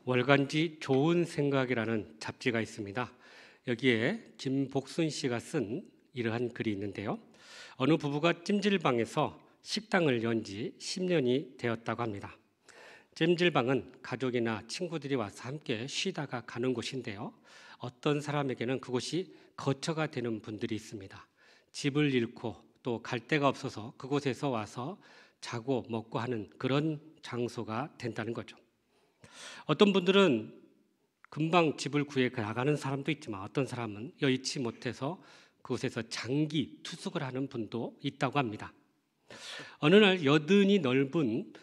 월간지 좋은 생각이라는 잡지가 있습니다. 여기에 김복순 씨가 쓴 이러한 글이 있는데요. 어느 부부가 찜질방에서 식당을 연 지 10년이 되었다고 합니다. 찜질방은 가족이나 친구들이 와서 함께 쉬다가 가는 곳인데요. 어떤 사람에게는 그곳이 거처가 되는 분들이 있습니다. 집을 잃고 또 갈 데가 없어서 그곳에서 와서 자고 먹고 하는 그런 장소가 된다는 거죠. 어떤 분들은 금방 집을 구해 나가는 사람도 있지만 어떤 사람은 여의치 못해서 그곳에서 장기 투숙을 하는 분도 있다고 합니다. 어느 날 여든이 넓은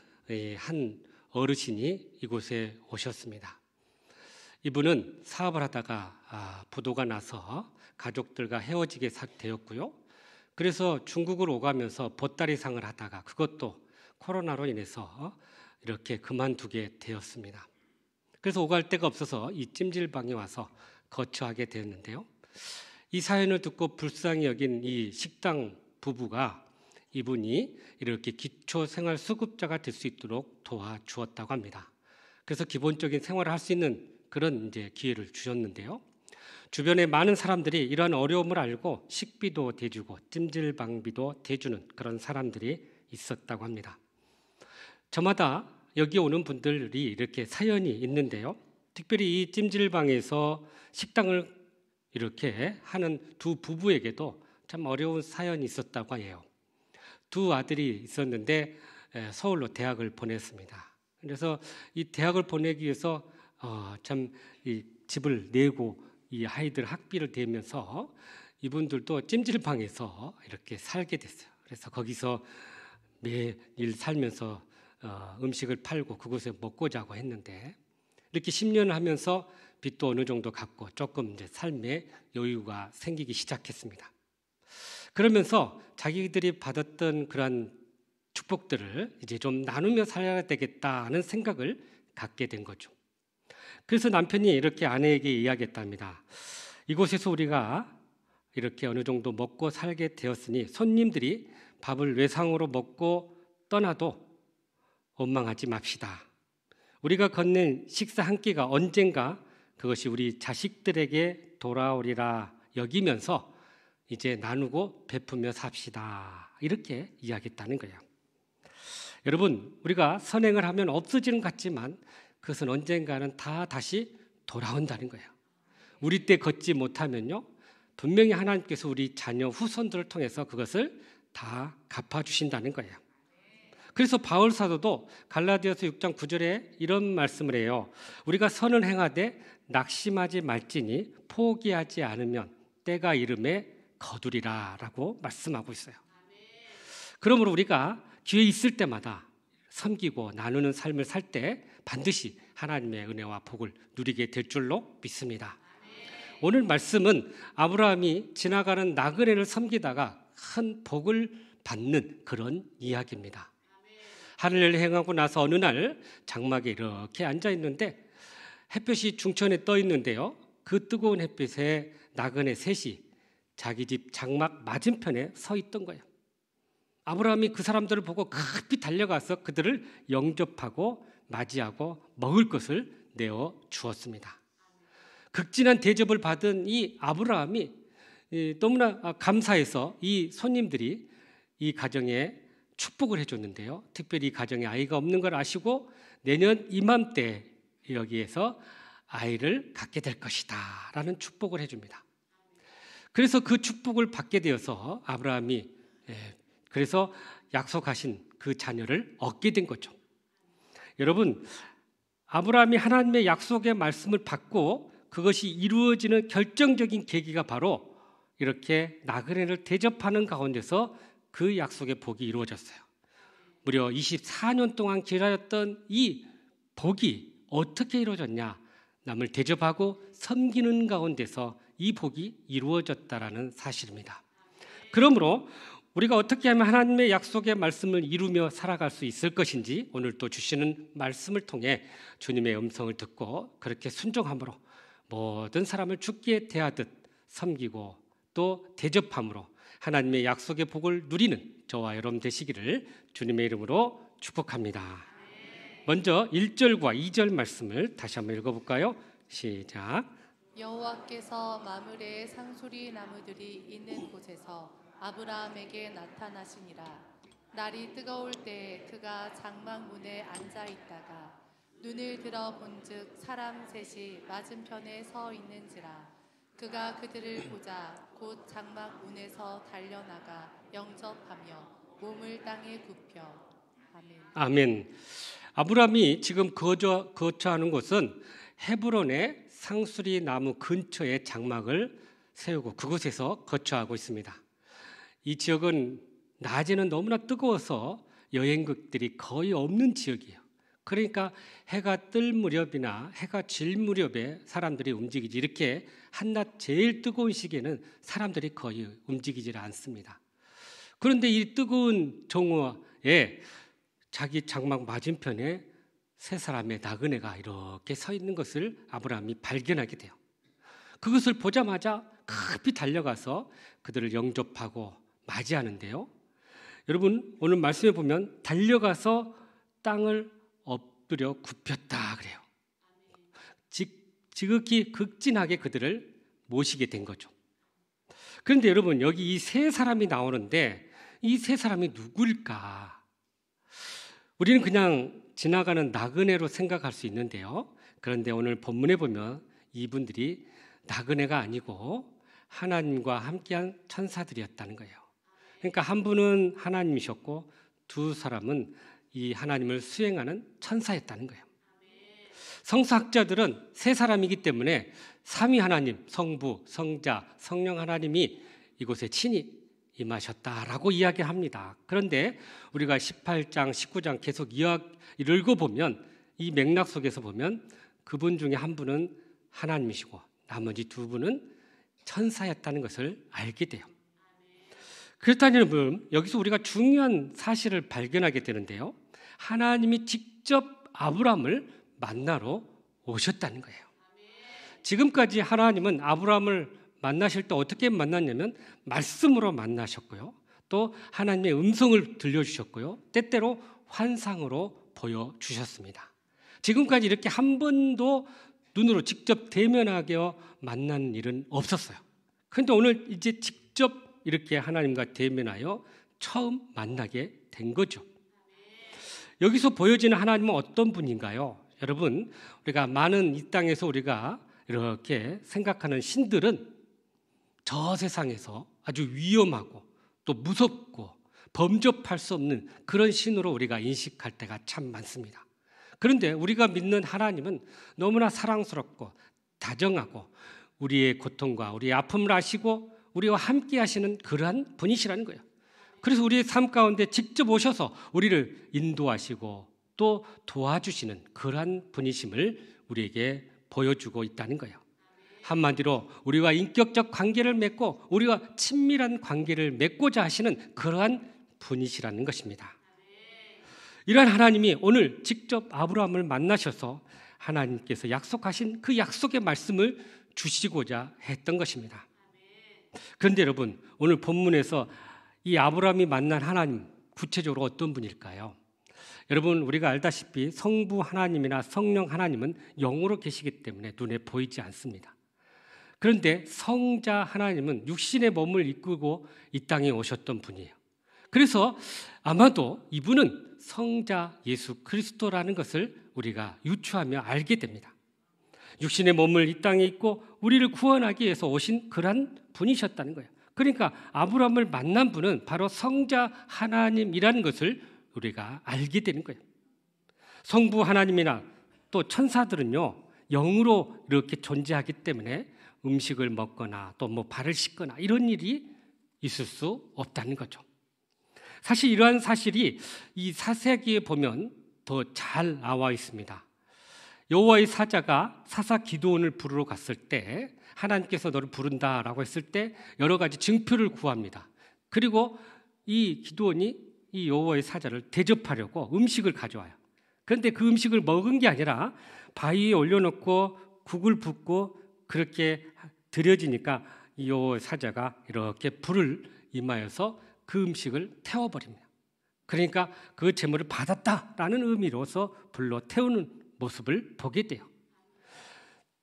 한 어르신이 이곳에 오셨습니다. 이분은 사업을 하다가 부도가 나서 가족들과 헤어지게 되었고요. 그래서 중국으로 오가면서 보따리상을 하다가 그것도 코로나로 인해서 이렇게 그만두게 되었습니다. 그래서 오갈 데가 없어서 이 찜질방에 와서 거처하게 되었는데요. 이 사연을 듣고 불쌍히 여긴 이 식당 부부가 이분이 이렇게 기초생활수급자가 될 수 있도록 도와주었다고 합니다. 그래서 기본적인 생활을 할 수 있는 그런 기회를 주셨는데요. 주변에 많은 사람들이 이러한 어려움을 알고 식비도 대주고 찜질방비도 대주는 그런 사람들이 있었다고 합니다. 저마다 여기 오는 분들이 이렇게 사연이 있는데요. 특별히 이 찜질방에서 식당을 이렇게 하는 두 부부에게도 참 어려운 사연이 있었다고 해요. 두 아들이 있었는데 서울로 대학을 보냈습니다. 그래서 이 대학을 보내기 위해서 참 이 집을 내고 이 아이들 학비를 대면서 이분들도 찜질방에서 이렇게 살게 됐어요. 그래서 거기서 매일 살면서 음식을 팔고 그곳에 먹고 자고 했는데 이렇게 10년을 하면서 빚도 어느 정도 갚고 조금 삶의 여유가 생기기 시작했습니다. 그러면서 자기들이 받았던 그러한 축복들을 이제 좀 나누며 살아야 되겠다는 생각을 갖게 된 거죠. 그래서 남편이 이렇게 아내에게 이야기했답니다. 이곳에서 우리가 이렇게 어느 정도 먹고 살게 되었으니 손님들이 밥을 외상으로 먹고 떠나도 원망하지 맙시다. 우리가 건넨 식사 한 끼가 언젠가 그것이 우리 자식들에게 돌아오리라 여기면서 이제 나누고 베푸며 삽시다. 이렇게 이야기했다는 거예요. 여러분, 우리가 선행을 하면 없어지는 것 같지만 그것은 언젠가는 다 다시 돌아온다는 거예요. 우리 때 걷지 못하면요, 분명히 하나님께서 우리 자녀 후손들을 통해서 그것을 다 갚아주신다는 거예요. 그래서 바울 사도도 갈라디아서 6장 9절에 이런 말씀을 해요. 우리가 선을 행하되 낙심하지 말지니 포기하지 않으면 때가 이름에 거두리라 라고 말씀하고 있어요. 그러므로 우리가 기회 있을 때마다 섬기고 나누는 삶을 살 때 반드시 하나님의 은혜와 복을 누리게 될 줄로 믿습니다. 오늘 말씀은 아브라함이 지나가는 나그네를 섬기다가 큰 복을 받는 그런 이야기입니다. 하늘을 행하고 나서 어느 날 장막에 이렇게 앉아 있는데 햇볕이 중천에 떠 있는데요. 그 뜨거운 햇빛에 나그네 셋이 자기 집 장막 맞은편에 서 있던 거예요. 아브라함이 그 사람들을 보고 급히 달려가서 그들을 영접하고 맞이하고 먹을 것을 내어 주었습니다. 극진한 대접을 받은 이 아브라함이 너무나 감사해서 이 손님들이 이 가정에 축복을 해줬는데요. 특별히 이 가정에 아이가 없는 걸 아시고 내년 이맘때 여기에서 아이를 갖게 될 것이다 라는 축복을 해줍니다. 그래서 그 축복을 받게 되어서 아브라함이 그래서 약속하신 그 자녀를 얻게 된 거죠. 여러분, 아브라함이 하나님의 약속의 말씀을 받고 그것이 이루어지는 결정적인 계기가 바로 이렇게 나그네를 대접하는 가운데서 그 약속의 복이 이루어졌어요. 무려 24년 동안 기다렸던 이 복이 어떻게 이루어졌냐? 남을 대접하고 섬기는 가운데서 이 복이 이루어졌다라는 사실입니다. 그러므로 우리가 어떻게 하면 하나님의 약속의 말씀을 이루며 살아갈 수 있을 것인지 오늘 또 주시는 말씀을 통해 주님의 음성을 듣고 그렇게 순종함으로 모든 사람을 주께 대하듯 섬기고 또 대접함으로 하나님의 약속의 복을 누리는 저와 여러분 되시기를 주님의 이름으로 축복합니다. 먼저 1절과 2절 말씀을 다시 한번 읽어볼까요? 시작. 여호와께서 마므레의 상수리 나무들이 있는 곳에서 아브라함에게 나타나시니라. 날이 뜨거울 때 그가 장막 문에 앉아 있다가 눈을 들어 본즉 사람 셋이 맞은편에 서 있는지라. 그가 그들을 보자 곧 장막 문에서 달려나가 영접하며 몸을 땅에 굽혀. 아멘. 아멘. 아브라함이 지금 거처하는 곳은 헤브론의 상수리 나무 근처에 장막을 세우고 그곳에서 거처하고 있습니다. 이 지역은 낮에는 너무나 뜨거워서 여행객들이 거의 없는 지역이에요. 그러니까 해가 뜰 무렵이나 해가 질 무렵에 사람들이 움직이지, 이렇게 한낮 제일 뜨거운 시기에는 사람들이 거의 움직이질 않습니다. 그런데 이 뜨거운 정오에 자기 장막 맞은편에 세 사람의 나그네가 이렇게 서 있는 것을 아브라함이 발견하게 돼요. 그것을 보자마자 급히 달려가서 그들을 영접하고 맞이하는데요. 여러분, 오늘 말씀에 보면 달려가서 땅을 엎드려 굽혔다 그래요. 지극히 극진하게 그들을 모시게 된 거죠. 그런데 여러분, 여기 이 세 사람이 나오는데 이 세 사람이 누구일까? 우리는 그냥 지나가는 나그네로 생각할 수 있는데요. 그런데 오늘 본문에 보면 이분들이 나그네가 아니고 하나님과 함께한 천사들이었다는 거예요. 그러니까 한 분은 하나님이셨고 두 사람은 이 하나님을 수행하는 천사였다는 거예요. 성서학자들은 세 사람이기 때문에 삼위 하나님, 성부, 성자, 성령 하나님이 이곳에 친히 임하셨다라고 이야기합니다. 그런데 우리가 18장, 19장 계속 읽어보면 이 맥락 속에서 보면 그분 중에 한 분은 하나님이시고 나머지 두 분은 천사였다는 것을 알게 돼요. 그렇다면 여기서 우리가 중요한 사실을 발견하게 되는데요. 하나님이 직접 아브라함을 만나러 오셨다는 거예요. 지금까지 하나님은 아브라함을 만나실 때 어떻게 만났냐면 말씀으로 만나셨고요. 또 하나님의 음성을 들려주셨고요. 때때로 환상으로 보여주셨습니다. 지금까지 이렇게 한 번도 눈으로 직접 대면하게 만난 일은 없었어요. 그런데 오늘 이제 직접 이렇게 하나님과 대면하여 처음 만나게 된 거죠. 여기서 보여지는 하나님은 어떤 분인가요? 여러분, 우리가 많은 이 땅에서 우리가 이렇게 생각하는 신들은 저 세상에서 아주 위험하고 또 무섭고 범접할 수 없는 그런 신으로 우리가 인식할 때가 참 많습니다. 그런데 우리가 믿는 하나님은 너무나 사랑스럽고 다정하고 우리의 고통과 우리의 아픔을 아시고 우리와 함께 하시는 그러한 분이시라는 거예요. 그래서 우리의 삶 가운데 직접 오셔서 우리를 인도하시고 또 도와주시는 그러한 분이심을 우리에게 보여주고 있다는 거예요. 한마디로 우리와 인격적 관계를 맺고 우리와 친밀한 관계를 맺고자 하시는 그러한 분이시라는 것입니다. 이러한 하나님이 오늘 직접 아브라함을 만나셔서 하나님께서 약속하신 그 약속의 말씀을 주시고자 했던 것입니다. 그런데 여러분, 오늘 본문에서 이 아브라함이 만난 하나님, 구체적으로 어떤 분일까요? 여러분, 우리가 알다시피 성부 하나님이나 성령 하나님은 영으로 계시기 때문에 눈에 보이지 않습니다. 그런데 성자 하나님은 육신의 몸을 이끌고 이 땅에 오셨던 분이에요. 그래서 아마도 이분은 성자 예수 그리스도라는 것을 우리가 유추하며 알게 됩니다. 육신의 몸을 이 땅에 입고 우리를 구원하기 위해서 오신 그런 분이셨다는 거예요. 그러니까 아브라함을 만난 분은 바로 성자 하나님이라는 것을 우리가 알게 되는 거예요. 성부 하나님이나 또 천사들은요, 영으로 이렇게 존재하기 때문에 음식을 먹거나 또 발을 씻거나 이런 일이 있을 수 없다는 거죠. 사실 이러한 사실이 이 사사기에 보면 더 잘 나와 있습니다. 여호와의 사자가 사사 기드온을 부르러 갔을 때 하나님께서 너를 부른다라고 했을 때 여러 가지 증표를 구합니다. 그리고 이 기드온이 이 여호와의 사자를 대접하려고 음식을 가져와요. 그런데 그 음식을 먹은 게 아니라 바위에 올려놓고 국을 붓고 그렇게 드려지니까 이 여호와의 사자가 이렇게 불을 임하여서 그 음식을 태워버립니다. 그러니까 그 제물을 받았다라는 의미로서 불러 태우는 모습을 보게 돼요.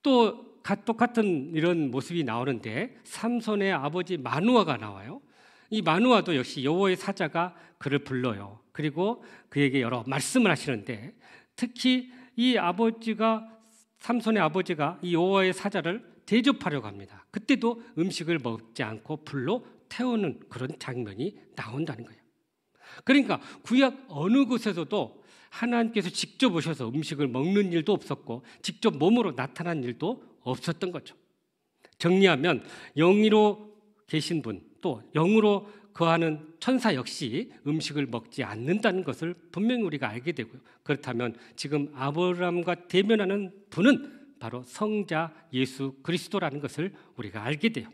또 똑같은 이런 모습이 나오는데 삼손의 아버지 마누아가 나와요. 이 마누아도 역시 여호와의 사자가 그를 불러요. 그리고 그에게 여러 말씀을 하시는데 특히 이 삼손의 아버지가 이 여호와의 사자를 대접하려고 합니다. 그때도 음식을 먹지 않고 불로 태우는 그런 장면이 나온다는 거예요. 그러니까 구약 어느 곳에서도 하나님께서 직접 오셔서 음식을 먹는 일도 없었고 직접 몸으로 나타난 일도 없었던 거죠. 정리하면 영으로 계신 분, 또 영으로 거하는 천사 역시 음식을 먹지 않는다는 것을 분명히 우리가 알게 되고요. 그렇다면 지금 아브라함과 대면하는 분은 바로 성자 예수 그리스도라는 것을 우리가 알게 돼요.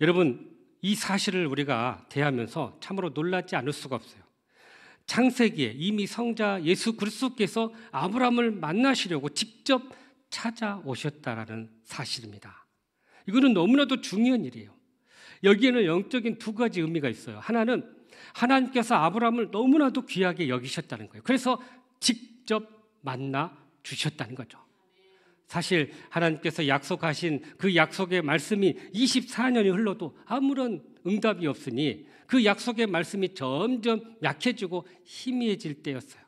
여러분, 이 사실을 우리가 대하면서 참으로 놀라지 않을 수가 없어요. 창세기에 이미 성자 예수 그리스도께서 아브라함을 만나시려고 직접 찾아오셨다라는 사실입니다. 이거는 너무나도 중요한 일이에요. 여기에는 영적인 두 가지 의미가 있어요. 하나는 하나님께서 아브라함을 너무나도 귀하게 여기셨다는 거예요. 그래서 직접 만나 주셨다는 거죠. 사실 하나님께서 약속하신 그 약속의 말씀이 24년이 흘러도 아무런 응답이 없으니 그 약속의 말씀이 점점 약해지고 희미해질 때였어요.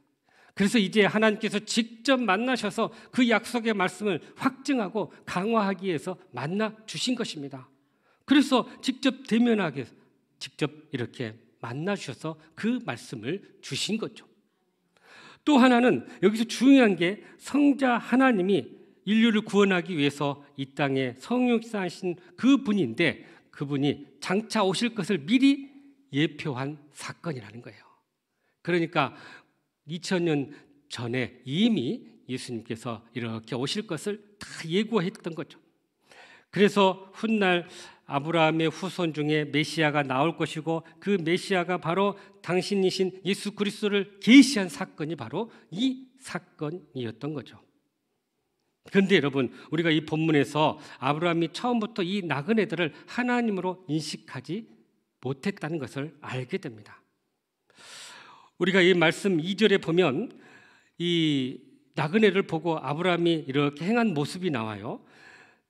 그래서 이제 하나님께서 직접 만나셔서 그 약속의 말씀을 확증하고 강화하기 위해서 만나 주신 것입니다. 그래서 직접 대면하게 직접 이렇게 만나 주셔서 그 말씀을 주신 거죠. 또 하나는 여기서 중요한 게 성자 하나님이 인류를 구원하기 위해서 이 땅에 성육사하신 그 분인데 그분이 장차 오실 것을 미리 예표한 사건이라는 거예요. 그러니까 2000년 전에 이미 예수님께서 이렇게 오실 것을 다 예고했던 거죠. 그래서 훗날 아브라함의 후손 중에 메시아가 나올 것이고 그 메시아가 바로 당신이신 예수 그리스도를 계시한 사건이 바로 이 사건이었던 거죠. 그런데 여러분, 우리가 이 본문에서 아브라함이 처음부터 이 나그네들을 하나님으로 인식하지 못했다는 것을 알게 됩니다. 우리가 이 말씀 2절에 보면 이 나그네를 보고 아브라함이 이렇게 행한 모습이 나와요.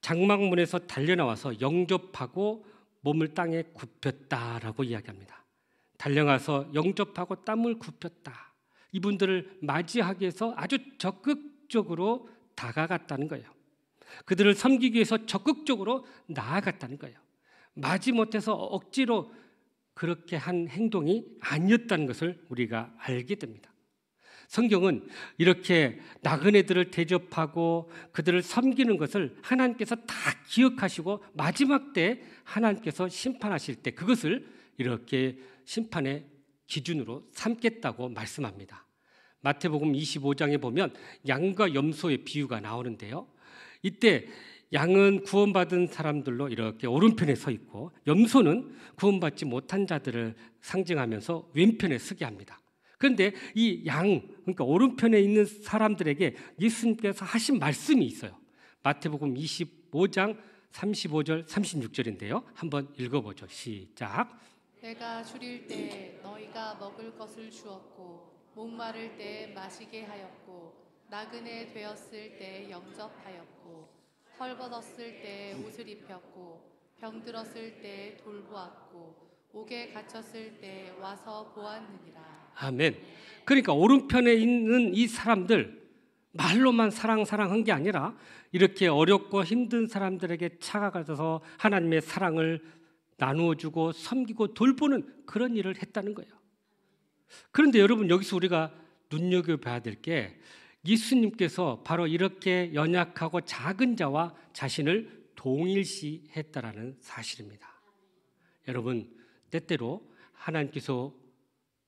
장막문에서 달려나와서 영접하고 몸을 땅에 굽혔다라고 이야기합니다. 달려가서 영접하고 땀을 굽혔다. 이분들을 맞이하기 위해서 아주 적극적으로 다가갔다는 거예요. 그들을 섬기기 위해서 적극적으로 나아갔다는 거예요. 마지못해서 억지로 그렇게 한 행동이 아니었다는 것을 우리가 알게 됩니다. 성경은 이렇게 나그네들을 대접하고 그들을 섬기는 것을 하나님께서 다 기억하시고 마지막 때 하나님께서 심판하실 때 그것을 이렇게 심판의 기준으로 삼겠다고 말씀합니다. 마태복음 25장에 보면 양과 염소의 비유가 나오는데요. 이때 양은 구원받은 사람들로 이렇게 오른편에 서 있고 염소는 구원받지 못한 자들을 상징하면서 왼편에 서게 합니다. 그런데 이 양, 그러니까 오른편에 있는 사람들에게 예수님께서 하신 말씀이 있어요. 마태복음 25장 35절 36절인데요. 한번 읽어보죠. 시작. 배가 주릴 때 너희가 먹을 것을 주었고 목마를 때 마시게 하였고 나그네 되었을 때 영접하였고 헐벗었을 때 옷을 입혔고 병들었을 때 돌보았고 옥에 갇혔을 때 와서 보았느니라. 아멘. 그러니까 오른편에 있는 이 사람들 말로만 사랑한 게 아니라 이렇게 어렵고 힘든 사람들에게 차가가서 하나님의 사랑을 나누어주고 섬기고 돌보는 그런 일을 했다는 거예요. 그런데 여러분, 여기서 우리가 눈여겨봐야 될 게 예수님께서 바로 이렇게 연약하고 작은 자와 자신을 동일시했다라는 사실입니다. 여러분, 때때로 하나님께서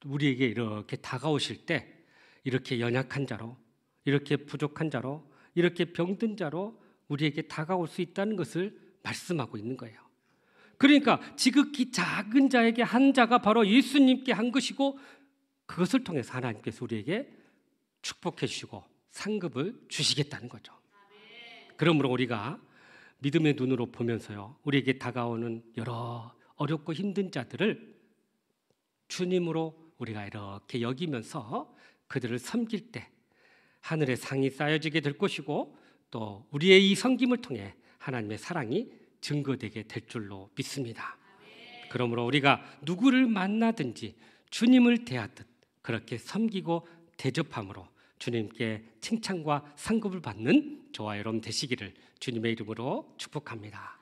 우리에게 이렇게 다가오실 때 이렇게 연약한 자로, 이렇게 부족한 자로, 이렇게 병든 자로 우리에게 다가올 수 있다는 것을 말씀하고 있는 거예요. 그러니까 지극히 작은 자에게 한 자가 바로 예수님께 한 것이고 그것을 통해서 하나님께서 우리에게 축복해 주시고 상급을 주시겠다는 거죠. 그러므로 우리가 믿음의 눈으로 보면서요, 우리에게 다가오는 여러 어렵고 힘든 자들을 주님으로 우리가 이렇게 여기면서 그들을 섬길 때 하늘의 상이 쌓여지게 될 것이고 또 우리의 이 섬김을 통해 하나님의 사랑이 증거되게 될 줄로 믿습니다. 그러므로 우리가 누구를 만나든지 주님을 대하듯 그렇게 섬기고 대접함으로 주님께 칭찬과 상급을 받는 저와 여러분 되시기를 주님의 이름으로 축복합니다.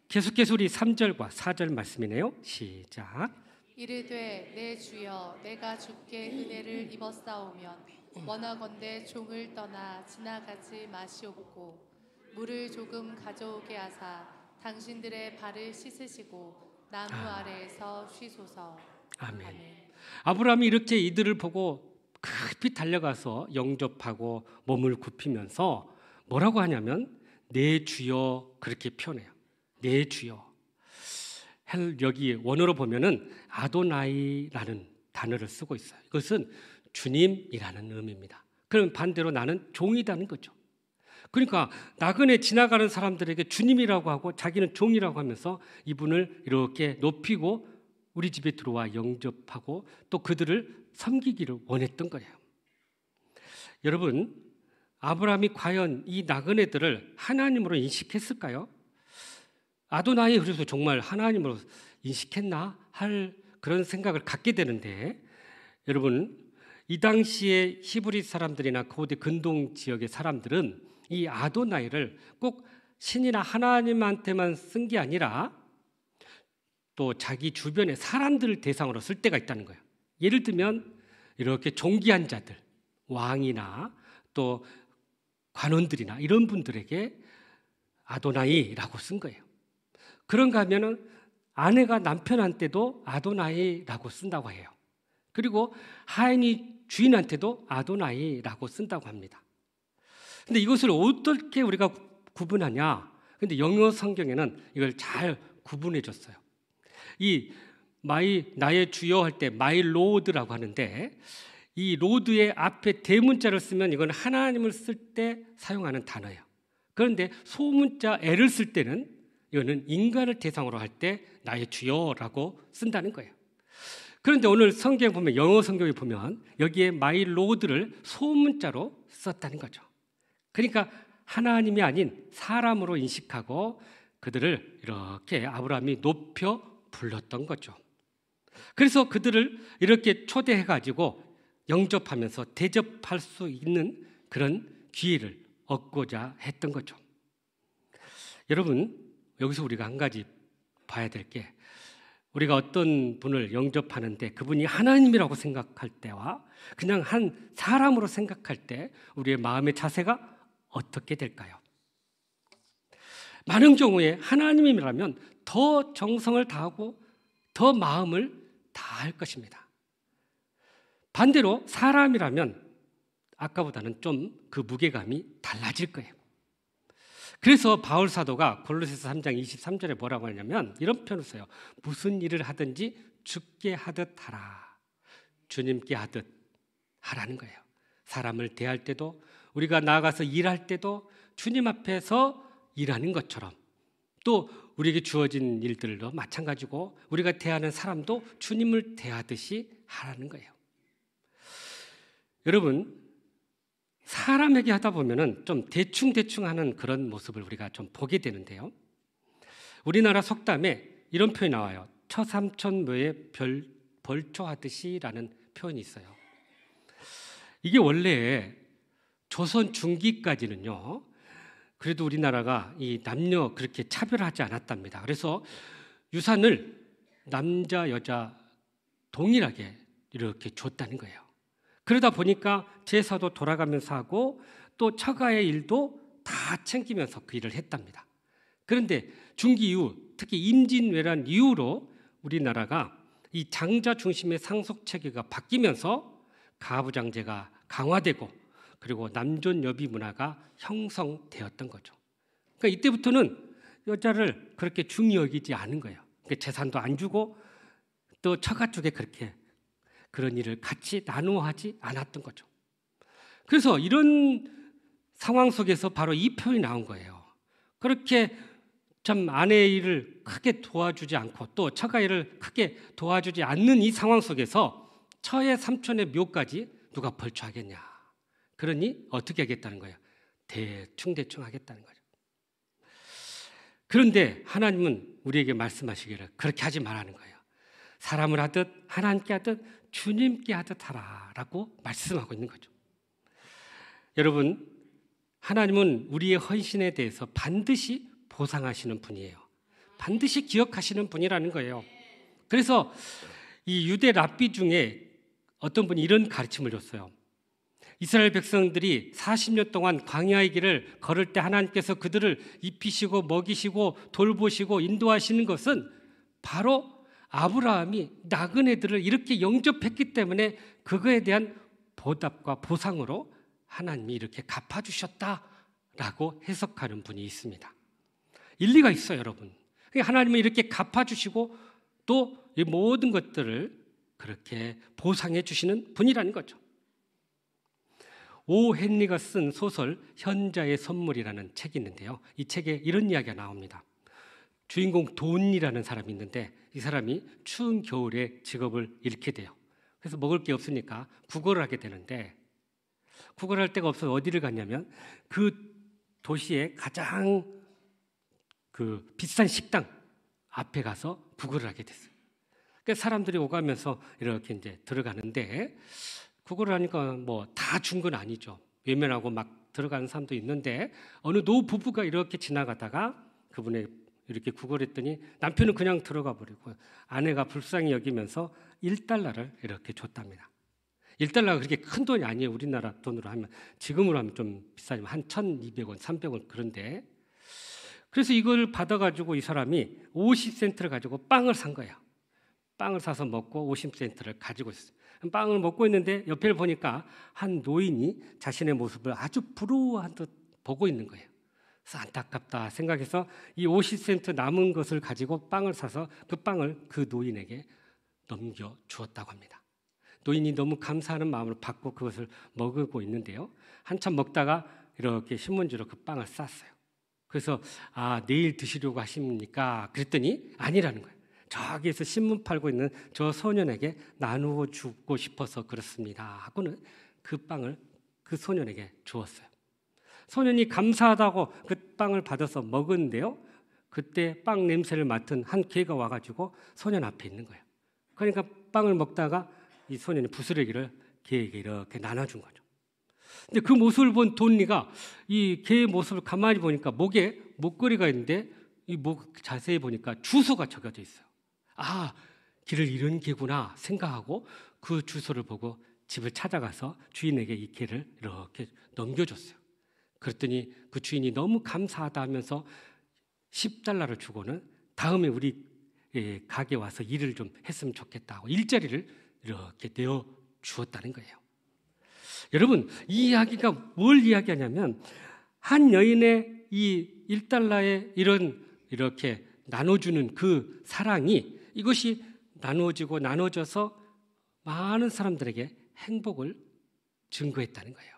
계속해서 우리 3절과 4절 말씀이네요. 시작. 이르되 내 주여 내가 주께 은혜를 입었사오면 원하건대 종을 떠나 지나가지 마시옵고 물을 조금 가져오게 하사 당신들의 발을 씻으시고 나무 아래에서 쉬소서. 아멘. 아멘. 아브라함이 이렇게 이들을 보고 급히 달려가서 영접하고 몸을 굽히면서 뭐라고 하냐면 내 주여 그렇게 표현해요. 내 주여. 여기 원어로 보면은 아도나이라는 단어를 쓰고 있어요. 이것은 주님이라는 의미입니다. 그럼 반대로 나는 종이라는 거죠. 그러니까 나그네 지나가는 사람들에게 주님이라고 하고 자기는 종이라고 하면서 이분을 이렇게 높이고 우리 집에 들어와 영접하고 또 그들을 섬기기를 원했던 거예요. 여러분, 아브라함이 과연 이 나그네들을 하나님으로 인식했을까요? 아도나이 그래서 정말 하나님으로 인식했나 할 그런 생각을 갖게 되는데, 여러분 이 당시에 히브리 사람들이나 고대 근동 지역의 사람들은 이 아도나이를 꼭 신이나 하나님한테만 쓴 게 아니라 또 자기 주변의 사람들을 대상으로 쓸 때가 있다는 거예요. 예를 들면 이렇게 존귀한 자들, 왕이나 또 관원들이나 이런 분들에게 아도나이라고 쓴 거예요. 그런가 하면은 아내가 남편한테도 아도나이라고 쓴다고 해요. 그리고 하인이 주인한테도 아도나이라고 쓴다고 합니다. 근데 이것을 어떻게 우리가 구분하냐? 근데 영어 성경에는 이걸 잘 구분해 줬어요. 이 나의 주여 할 때 my lord라고 하는데 이 lord의 앞에 대문자를 쓰면 이건 하나님을 쓸 때 사용하는 단어예요. 그런데 소문자 L을 쓸 때는 이거는 인간을 대상으로 할 때 나의 주여라고 쓴다는 거예요. 그런데 오늘 성경 보면 영어 성경에 보면 여기에 my lord를 소문자로 썼다는 거죠. 그러니까 하나님이 아닌 사람으로 인식하고 그들을 이렇게 아브라함이 높여 불렀던 거죠. 그래서 그들을 이렇게 초대해 가지고 영접하면서 대접할 수 있는 그런 기회를 얻고자 했던 거죠. 여러분, 여기서 우리가 한 가지 봐야 될 게, 우리가 어떤 분을 영접하는데 그분이 하나님이라고 생각할 때와 그냥 한 사람으로 생각할 때 우리의 마음의 자세가 어떻게 될까요? 많은 경우에 하나님이라면 더 정성을 다하고 더 마음을 다할 것입니다. 반대로 사람이라면 아까보다는 좀 그 무게감이 달라질 거예요. 그래서 바울 사도가 골로새서 3장 23절에 뭐라고 하냐면 이런 표현을 써요. 무슨 일을 하든지 주께 하듯 하라. 주님께 하듯 하라는 거예요. 사람을 대할 때도 우리가 나아가서 일할 때도 주님 앞에서 일하는 것처럼 또 우리에게 주어진 일들도 마찬가지고 우리가 대하는 사람도 주님을 대하듯이 하라는 거예요. 여러분, 사람에게 하다 보면은 좀 대충 하는 그런 모습을 우리가 좀 보게 되는데요. 우리나라 속담에 이런 표현이 나와요. 처삼천묘에 벌초하듯이라는 표현이 있어요. 이게 원래 조선 중기까지는요. 그래도 우리나라가 이 남녀 그렇게 차별하지 않았답니다. 그래서 유산을 남자 여자 동일하게 이렇게 줬다는 거예요. 그러다 보니까 제사도 돌아가면서 하고 또 처가의 일도 다 챙기면서 그 일을 했답니다. 그런데 중기 이후 특히 임진왜란 이후로 우리나라가 이 장자 중심의 상속 체계가 바뀌면서 가부장제가 강화되고 그리고 남존여비 문화가 형성되었던 거죠. 그러니까 이때부터는 여자를 그렇게 중히 여기지 않은 거예요. 그러니까 재산도 안 주고 또 처가 쪽에 그렇게 그런 일을 같이 나누어 하지 않았던 거죠. 그래서 이런 상황 속에서 바로 이 표현이 나온 거예요. 그렇게 참 아내의 일을 크게 도와주지 않고 또 처가 일을 크게 도와주지 않는 이 상황 속에서 처의 삼촌의 묘까지 누가 벌초하겠냐. 그러니 어떻게 하겠다는 거예요? 대충 하겠다는 거죠. 그런데 하나님은 우리에게 말씀하시기를 그렇게 하지 말라는 거예요. 사람을 하듯 하나님께 하듯 주님께 하듯 하라라고 말씀하고 있는 거죠. 여러분, 하나님은 우리의 헌신에 대해서 반드시 보상하시는 분이에요. 반드시 기억하시는 분이라는 거예요. 그래서 이 유대 랍비 중에 어떤 분이 이런 가르침을 줬어요. 이스라엘 백성들이 40년 동안 광야의 길을 걸을 때 하나님께서 그들을 입히시고 먹이시고 돌보시고 인도하시는 것은 바로 아브라함이 나그네들을 이렇게 영접했기 때문에 그거에 대한 보답과 보상으로 하나님이 이렇게 갚아주셨다라고 해석하는 분이 있습니다. 일리가 있어요, 여러분. 하나님은 이렇게 갚아주시고 또 이 모든 것들을 그렇게 보상해 주시는 분이라는 거죠. 오 헨리가 쓴 소설 현자의 선물이라는 책이 있는데요. 이 책에 이런 이야기가 나옵니다. 주인공 돈이라는 사람이 있는데 이 사람이 추운 겨울에 직업을 잃게 돼요. 그래서 먹을 게 없으니까 구걸을 하게 되는데 구걸을 할 데가 없어서 어디를 갔냐면 그 도시의 가장 비싼 식당 앞에 가서 구걸을 하게 됐어요. 그러니까 사람들이 오가면서 이렇게 이제 들어가는데 구걸을 하니까 뭐 다 준 건 아니죠. 외면하고 막 들어가는 사람도 있는데 어느 노 부부가 이렇게 지나가다가 그분의 이렇게 구걸했더니 남편은 그냥 들어가 버리고 아내가 불쌍히 여기면서 1달러를 이렇게 줬답니다. 1달러가 그렇게 큰 돈이 아니에요. 우리나라 돈으로 하면 지금으로 하면 좀 비싸지만 한 1,200원, 300원 그런데 그래서 이걸 받아가지고 이 사람이 50센트를 가지고 빵을 산 거예요. 빵을 사서 먹고 50센트를 가지고 있어요. 빵을 먹고 있는데 옆에 보니까 한 노인이 자신의 모습을 아주 부러워한 듯 보고 있는 거예요. 그래서 안타깝다 생각해서 이 50센트 남은 것을 가지고 빵을 사서 그 빵을 그 노인에게 넘겨 주었다고 합니다. 노인이 너무 감사하는 마음으로 받고 그것을 먹고 있는데요. 한참 먹다가 이렇게 신문지로 그 빵을 쌌어요. 그래서 내일 드시려고 하십니까? 그랬더니 아니라는 거예요. 저기에서 신문 팔고 있는 저 소년에게 나누어 주고 싶어서 그렇습니다 하고는 그 빵을 그 소년에게 주었어요. 소년이 감사하다고 그 빵을 받아서 먹었는데요. 그때 빵 냄새를 맡은 한 개가 와가지고 소년 앞에 있는 거예요. 그러니까 빵을 먹다가 이 소년이 부스러기를 개에게 이렇게 나눠준 거죠. 근데 그 모습을 본 돈리가 이 개의 모습을 가만히 보니까 목에 목걸이가 있는데 이 목 자세히 보니까 주소가 적혀져 있어요. 길을 잃은 개구나 생각하고 그 주소를 보고 집을 찾아가서 주인에게 이 개를 이렇게 넘겨줬어요. 그랬더니 그 주인이 너무 감사하다 하면서 10달러를 주고는 다음에 우리 가게 와서 일을 좀 했으면 좋겠다고 일자리를 이렇게 내어 주었다는 거예요. 여러분, 이 이야기가 뭘 이야기하냐면 한 여인의 이 1달러의 이렇게 나눠주는 그 사랑이 이것이 나누어지고 나눠져서 많은 사람들에게 행복을 증거했다는 거예요.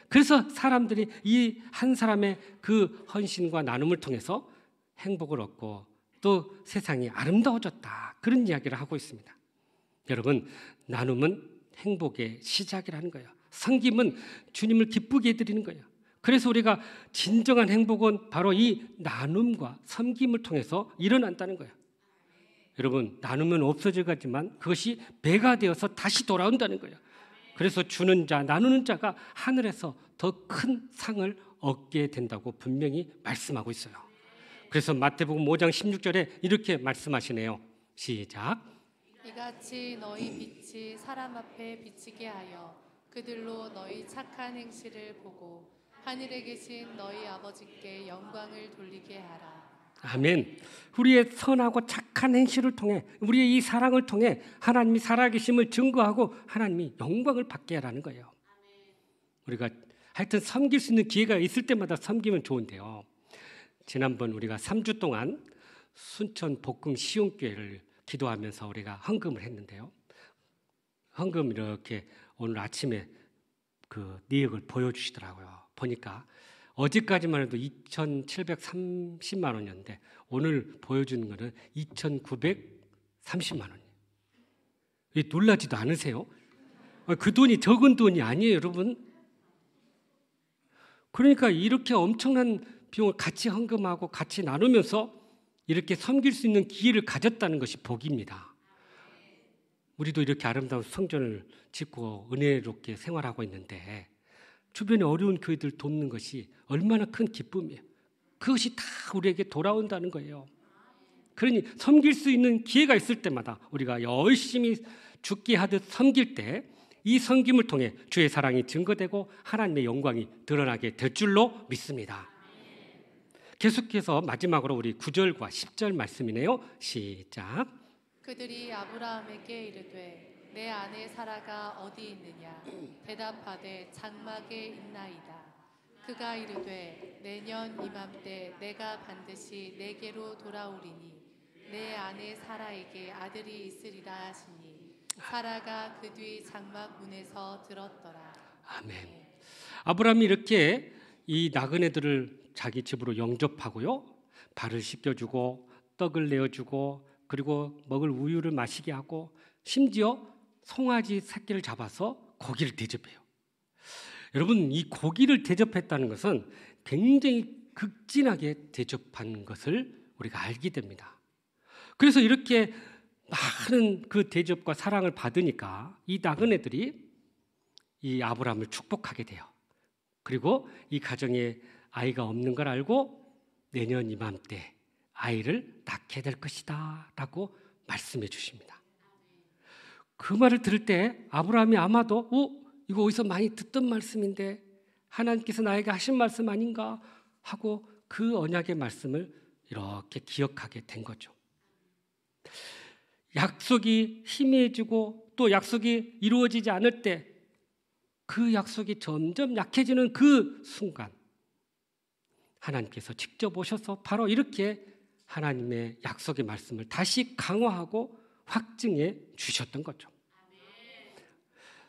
그래서 사람들이 이 한 사람의 그 헌신과 나눔을 통해서 행복을 얻고 또 세상이 아름다워졌다. 그런 이야기를 하고 있습니다. 여러분, 나눔은 행복의 시작이라는 거예요. 섬김은 주님을 기쁘게 해드리는 거예요. 그래서 우리가 진정한 행복은 바로 이 나눔과 섬김을 통해서 일어난다는 거예요. 여러분, 나누면 없어지겠지만 그것이 배가 되어서 다시 돌아온다는 거예요. 그래서 주는 자, 나누는 자가 하늘에서 더 큰 상을 얻게 된다고 분명히 말씀하고 있어요. 그래서 마태복음 5장 16절에 이렇게 말씀하시네요. 시작. 이같이 너희 빛이 사람 앞에 비치게 하여 그들로 너희 착한 행실을 보고 하늘에 계신 너희 아버지께 영광을 돌리게 하라. 아멘. 우리의 선하고 착한 행실을 통해 우리의 이 사랑을 통해 하나님이 살아계심을 증거하고 하나님이 영광을 받게 하라는 거예요. 우리가 하여튼 섬길 수 있는 기회가 있을 때마다 섬기면 좋은데요. 지난번 우리가 3주 동안 순천 복금 시온교회를 기도하면서 우리가 헌금을 했는데요. 헌금 이렇게 오늘 아침에 그 내역을 보여주시더라고요. 보니까 어제까지만 해도 2,730만 원이었는데 오늘 보여주는 거는 2,930만 원이에요. 놀라지도 않으세요? 그 돈이 적은 돈이 아니에요, 여러분. 그러니까 이렇게 엄청난 비용을 같이 헌금하고 같이 나누면서 이렇게 섬길 수 있는 기회를 가졌다는 것이 복입니다. 우리도 이렇게 아름다운 성전을 짓고 은혜롭게 생활하고 있는데 주변에 어려운 교회들 돕는 것이 얼마나 큰 기쁨이에요. 그것이 다 우리에게 돌아온다는 거예요. 그러니 섬길 수 있는 기회가 있을 때마다 우리가 열심히 죽게 하듯 섬길 때 이 섬김을 통해 주의 사랑이 증거되고 하나님의 영광이 드러나게 될 줄로 믿습니다. 계속해서 마지막으로 우리 9절과 10절 말씀이네요. 시작. 그들이 아브라함에게 이르되 내 아내 사라가 어디 있느냐 대답하되 장막에 있나이다. 그가 이르되 내년 이맘때 내가 반드시 내게로 돌아오리니 내 아내 사라에게 아들이 있으리라 하시니 사라가 그 뒤 장막 문에서 들었더라. 아멘. 아브라함이 이렇게 이 나그네들을 자기 집으로 영접하고요, 발을 씻겨주고 떡을 내어주고 그리고 먹을 우유를 마시게 하고 심지어 송아지 새끼를 잡아서 고기를 대접해요. 여러분, 이 고기를 대접했다는 것은 굉장히 극진하게 대접한 것을 우리가 알게 됩니다. 그래서 이렇게 많은 그 대접과 사랑을 받으니까 이 나그네들이 이 아브라함을 축복하게 돼요. 그리고 이 가정에 아이가 없는 걸 알고 내년 이맘때 아이를 낳게 될 것이다 라고 말씀해 주십니다. 그 말을 들을 때 아브라함이 아마도 이거 어디서 많이 듣던 말씀인데 하나님께서 나에게 하신 말씀 아닌가 하고 그 언약의 말씀을 이렇게 기억하게 된 거죠. 약속이 희미해지고 또 약속이 이루어지지 않을 때 그 약속이 점점 약해지는 그 순간 하나님께서 직접 오셔서 바로 이렇게 하나님의 약속의 말씀을 다시 강화하고 확증해 주셨던 거죠.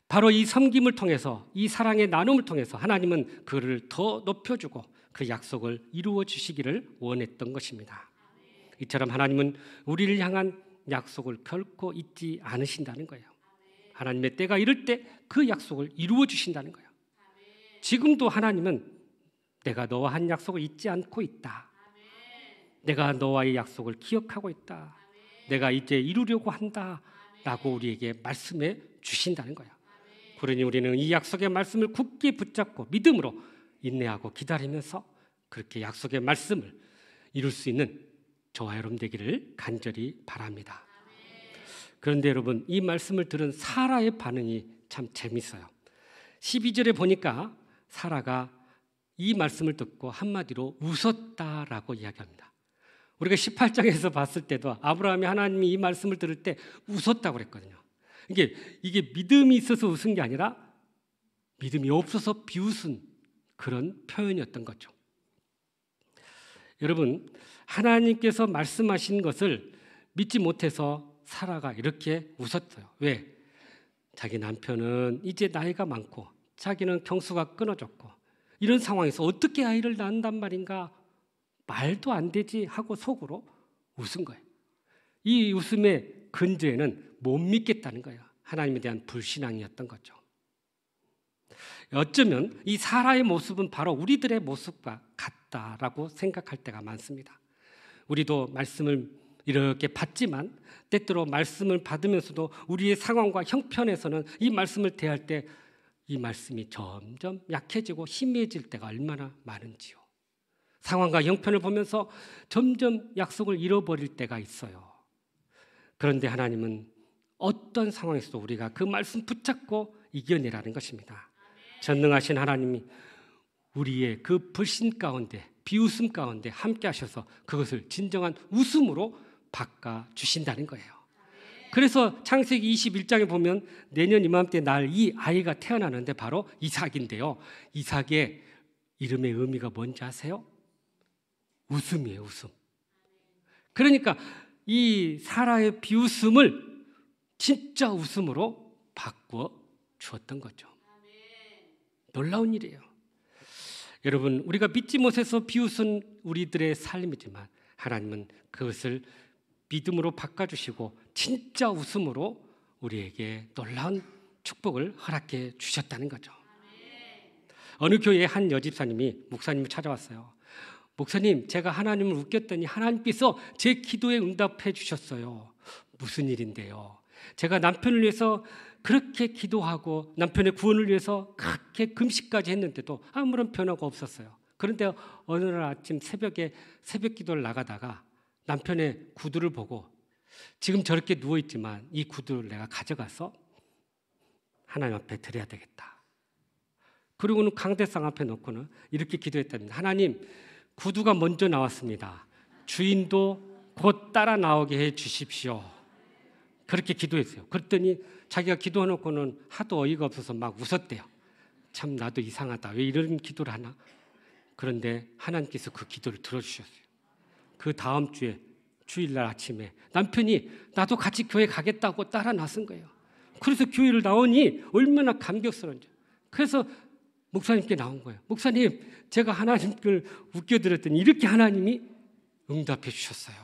바로 이 섬김을 통해서, 이 사랑의 나눔을 통해서 하나님은 그를 더 높여주고 그 약속을 이루어 주시기를 원했던 것입니다. 이처럼 하나님은 우리를 향한 약속을 결코 잊지 않으신다는 거예요. 하나님의 때가 이를 때 그 약속을 이루어 주신다는 거예요. 지금도 하나님은 내가 너와 한 약속을 잊지 않고 있다. 내가 너와의 약속을 기억하고 있다. 내가 이제 이루려고 한다 라고 우리에게 말씀해 주신다는 거예요. 그러니 우리는 이 약속의 말씀을 굳게 붙잡고 믿음으로 인내하고 기다리면서 그렇게 약속의 말씀을 이룰 수 있는 저와 여러분 되기를 간절히 바랍니다. 그런데 여러분, 이 말씀을 들은 사라의 반응이 참 재밌어요. 12절에 보니까 사라가 이 말씀을 듣고 한마디로 웃었다라고 이야기합니다. 우리가 18장에서 봤을 때도 아브라함이 하나님이 이 말씀을 들을 때 웃었다고 그랬거든요. 이게 믿음이 있어서 웃은 게 아니라 믿음이 없어서 비웃은 그런 표현이었던 거죠. 여러분, 하나님께서 말씀하신 것을 믿지 못해서 사라가 이렇게 웃었어요. 왜? 자기 남편은 이제 나이가 많고 자기는 경수가 끊어졌고 이런 상황에서 어떻게 아이를 낳는단 말인가, 말도 안 되지 하고 속으로 웃은 거예요. 이 웃음의 근저에는 못 믿겠다는 거예요. 하나님에 대한 불신앙이었던 거죠. 어쩌면 이 사라의 모습은 바로 우리들의 모습과 같다라고 생각할 때가 많습니다. 우리도 말씀을 이렇게 받지만 때때로 말씀을 받으면서도 우리의 상황과 형편에서는 이 말씀을 대할 때 이 말씀이 점점 약해지고 희미해질 때가 얼마나 많은지요. 상황과 형편을 보면서 점점 약속을 잃어버릴 때가 있어요. 그런데 하나님은 어떤 상황에서도 우리가 그 말씀 붙잡고 이겨내라는 것입니다. 전능하신 하나님이 우리의 그 불신 가운데, 비웃음 가운데 함께 하셔서 그것을 진정한 웃음으로 바꿔주신다는 거예요. 그래서 창세기 21장에 보면 내년 이맘때 날 이 아이가 태어나는데 바로 이삭인데요. 이삭의 이름의 의미가 뭔지 아세요? 웃음이에요, 웃음. 그러니까 이 사라의 비웃음을 진짜 웃음으로 바꾸어 주었던 거죠. 놀라운 일이에요. 여러분, 우리가 믿지 못해서 비웃은 우리들의 삶이지만 하나님은 그것을 믿음으로 바꿔주시고 진짜 웃음으로 우리에게 놀라운 축복을 허락해 주셨다는 거죠. 어느 교회의 한 여집사님이 목사님을 찾아왔어요. 목사님, 제가 하나님을 웃겼더니 하나님께서 제 기도에 응답해 주셨어요. 무슨 일인데요? 제가 남편을 위해서 그렇게 기도하고 남편의 구원을 위해서 그렇게 금식까지 했는데도 아무런 변화가 없었어요. 그런데 어느 날 아침 새벽에 새벽 기도를 나가다가 남편의 구두를 보고 지금 저렇게 누워있지만 이 구두를 내가 가져가서 하나님 앞에 드려야 되겠다. 그리고는 강대상 앞에 놓고는 이렇게 기도했답니다. 하나님, 구두가 먼저 나왔습니다. 주인도 곧 따라 나오게 해 주십시오. 그렇게 기도했어요. 그랬더니 자기가 기도해놓고는 하도 어이가 없어서 막 웃었대요. 참 나도 이상하다. 왜 이런 기도를 하나? 그런데 하나님께서 그 기도를 들어주셨어요. 그 다음 주에 주일날 아침에 남편이 나도 같이 교회 가겠다고 따라 나선 거예요. 그래서 교회를 나오니 얼마나 감격스러운지. 그래서 목사님께 나온 거예요. 목사님, 제가 하나님을 웃겨드렸더니 이렇게 하나님이 응답해 주셨어요.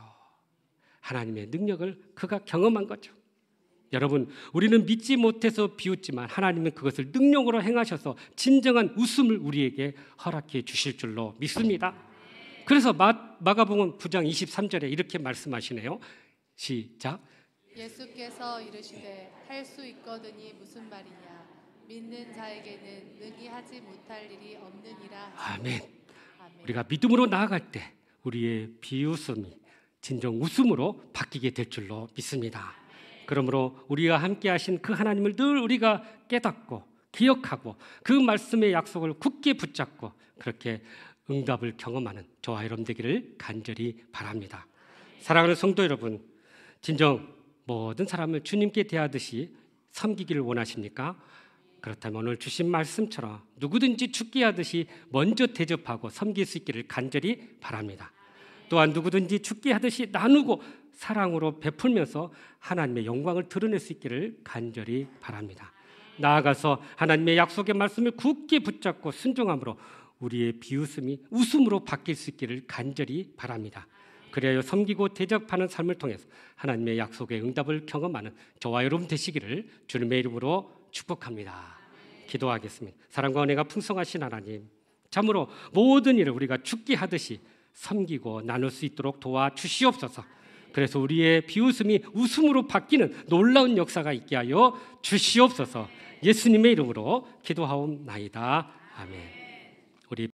하나님의 능력을 그가 경험한 거죠. 여러분, 우리는 믿지 못해서 비웃지만 하나님은 그것을 능력으로 행하셔서 진정한 웃음을 우리에게 허락해 주실 줄로 믿습니다. 그래서 마가복음 9장 23절에 이렇게 말씀하시네요. 시작. 예수께서 이르시되 할 수 있거든이 무슨 말이냐. 믿는 자에게는 능히 하지 못할 일이 없느니라. 아멘. 아멘. 우리가 믿음으로 나아갈 때 우리의 비웃음이 진정 웃음으로 바뀌게 될 줄로 믿습니다. 그러므로 우리와 함께 하신 그 하나님을 늘 우리가 깨닫고 기억하고 그 말씀의 약속을 굳게 붙잡고 그렇게 응답을 경험하는 저와 여러분 되기를 간절히 바랍니다. 사랑하는 성도 여러분, 진정 모든 사람을 주님께 대하듯이 섬기기를 원하십니까? 그렇다면 오늘 주신 말씀처럼 누구든지 죽게 하듯이 먼저 대접하고 섬길 수 있기를 간절히 바랍니다. 또한 누구든지 죽게 하듯이 나누고 사랑으로 베풀면서 하나님의 영광을 드러낼 수 있기를 간절히 바랍니다. 나아가서 하나님의 약속의 말씀을 굳게 붙잡고 순종함으로 우리의 비웃음이 웃음으로 바뀔 수 있기를 간절히 바랍니다. 그래야 섬기고 대접하는 삶을 통해서 하나님의 약속의 응답을 경험하는 저와 여러분 되시기를 주님의 이름으로 축복합니다. 기도하겠습니다. 사랑과 은혜가 풍성하신 하나님, 참으로 모든 일을 우리가 죽게 하듯이 섬기고 나눌 수 있도록 도와주시옵소서. 그래서 우리의 비웃음이 웃음으로 바뀌는 놀라운 역사가 있게 하여 주시옵소서. 예수님의 이름으로 기도하옵나이다. 아멘. 우리